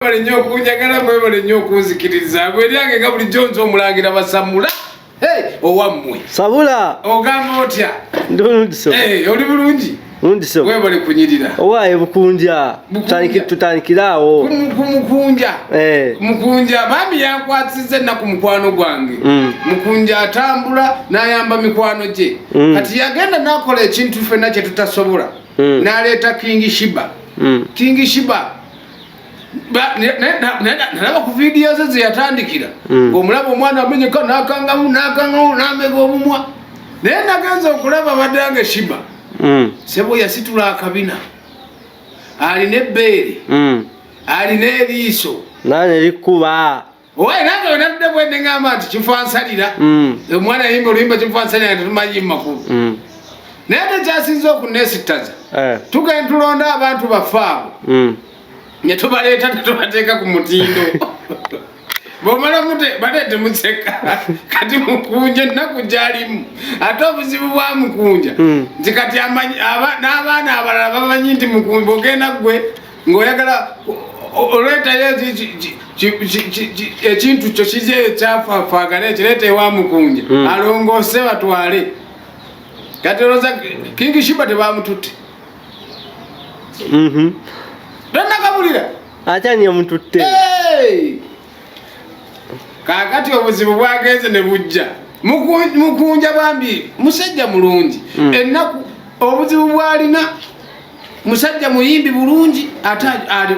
Bale nnyo kunjagala mwebale nnyo kunzikiriza gwe lyange nga buli jonzo omulangira basamula owammwe sabula ogamba otya ndundiso oli bulungi ndundiso mwebale kunyirira owaye bukunja tutanikirawo mukunja mami yankwatisiza ennaku mukwano gwange mukunja atambula n'ayamba mikwano gye kati yagenda n'akola ekintu ffenna kye tutasobola n'aleeta King Sheebah King Sheebah nalaba ku vidiyo ze zeyatandikira ng'omulaba omwana amenyeka n'akangamu n'amega omumwa naye nagenza okulaba baddange Sheebah sebo yasitula akabina alina ebbeere alina eriiso nane likuba owaye nange wenatudde bwedde ngamba nti kifansalira omwana yimba oluyimba kifansalira nga tetumanyi makulu naye tekyasinza okuneesittaza tugenda tulonda abantu baffe abo ne tubaleeta tetubateeka ku mutindo bw'omala baleete museka kati mukunja ennaku gy'alimu ate obuzibu bwa mukunja nti kati n'abaana abalala bamanyi nti mukunja bw'ogenda gwe ng'oyagala oleetayo ekintu kyo kizeeyo kyafaafagana ekireeta ewa mukunja alongoose batwale kati olowooza King Sheebah tebamututte tonakabulira ate ani yamututte kakati obuzibu bwagenze ne bujja mukunja bambi musajja mulungi ennaku obuzibu bwalina musajja muyimbi bulungi ate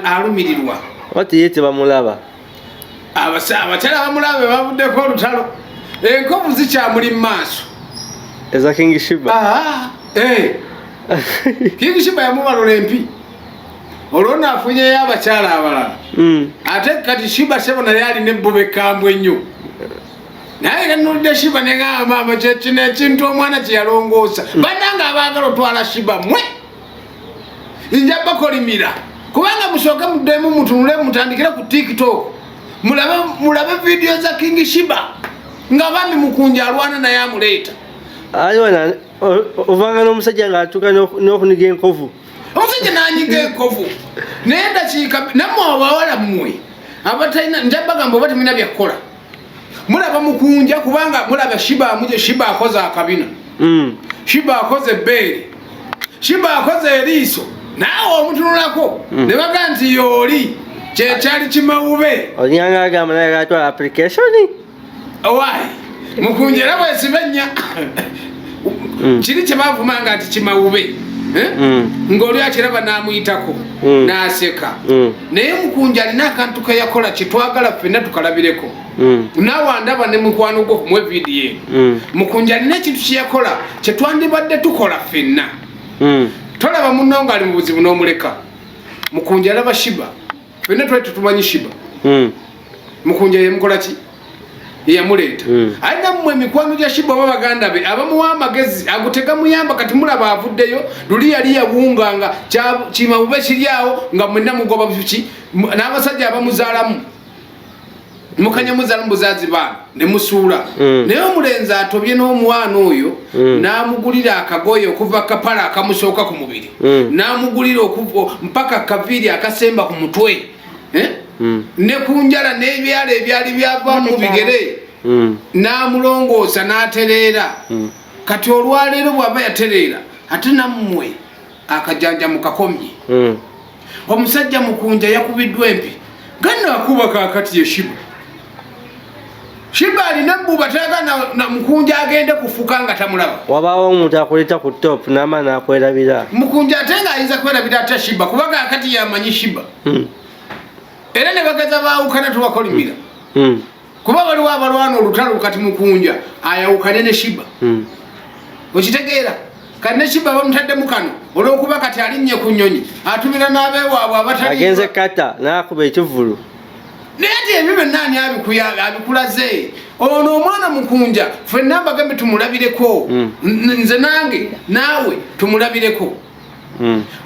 alumirirwa wati yete bamulaba abakyala bamulaba bavuddeko olutalo enkovu zikyamuli mu maaso eza King Sheebah King Sheebah yamubalula empi olwo naafunyeyo abakyala abalala ate kati Sheebah sebo naye alina ebbuba ekkambwe ennyo naye kanulidde Sheebah ne ngamba maama kyekino ekintu omwana kye yalongoosa bannange abaagala otwala Sheebah mwe nja bakolimira kubanga musooke muddemu mutunule mutandikire ku TikTok mulabe vidiyo za King Sheebah nga bambi mukunja alwana naye amuleeta ayiwana ovanga n'omusajja ng'atuuka n'okuniga enkovu omusajja n'anyiga enkovu naye dakiika nammwe abawala mmwe abatalina njabagamba oba temulina byakukola mulaba mukunja kubanga mulaba Sheebah amuje Sheebah akoze akabina Sheebah akoze ebbeere Sheebah akoze eriiso naawe omutunulako ne baga nti yooli kyekyali kimawube olyanga agamba naye gatwala application owaayi mukunja era bwesiba ennya kiri kye baavumanga nti kimawube ng'oli akiraba n'amuyitako n'aseka naye mukunja alina akantu ke yakola kye twagala ffenna tukalabireko naawe andaba ne mukwano gwo kumuwe vidiyo eno mukunja alina ekintu kye yakola kye twandibadde tukola ffenna tolaba munno ng'ali mu buzibu n'omuleka mukunja alaba Sheebah ffenna twali tetumanyi Sheebah mukunja yemukola ki yamuleeta alina mmwe emikwano gya Sheebah oba baganda be abamuwa amagezi agutega muyamba kati mulaba avuddeyo luli yali yawunganga kimawube kiri awo nga mwenna mugoba buki n'abasajja abamuzaalamu mukanya muzaalamu buzaazi baana ne musuula naye omulenzi atobye n'omwana oyo n'amugulira akagoye okuva kapala akamusooka ku mubiri n'amugulira mpaka kaviiri akasemba ku mutwe ne kunjala n'ebyala ebyali byava mu bigere n'amulongoosa n'atereera kati olwaleero bw'aba yatereera ate nammwe akajanja mukakomye omusajja mukunja yakubiddwa empi ganna akuba kakati ye Sheebah alina ebbuba teyaga na mukunja agende kufuka nga tamulaba wabaawo omuntu akuleta ku top n'ama n'akwerabira mukunja ate ng'ayinza kwerabira ate Sheebah kubanga kakati yamanyi Sheebah era ne bagaza baawukana tubakolimira kuba waliwo abalwana olutalo kati mukunja ayawukane ne Sheebah okitegeera kati ne Sheebah bamutaddemu kano olw'okuba kati alinnye ku nnyonyi atumira n'abeewaabwe abatali agenze kata n'akuba ekivulu naye ati ebyo byonna ani abikulaze ono omwana mukunja ffenna mbagambe tumulabireko nze nange naawe tumulabireko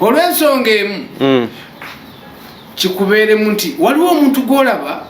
olw'ensonga emu kikubeeremu nti waliwo omuntu gw'olaba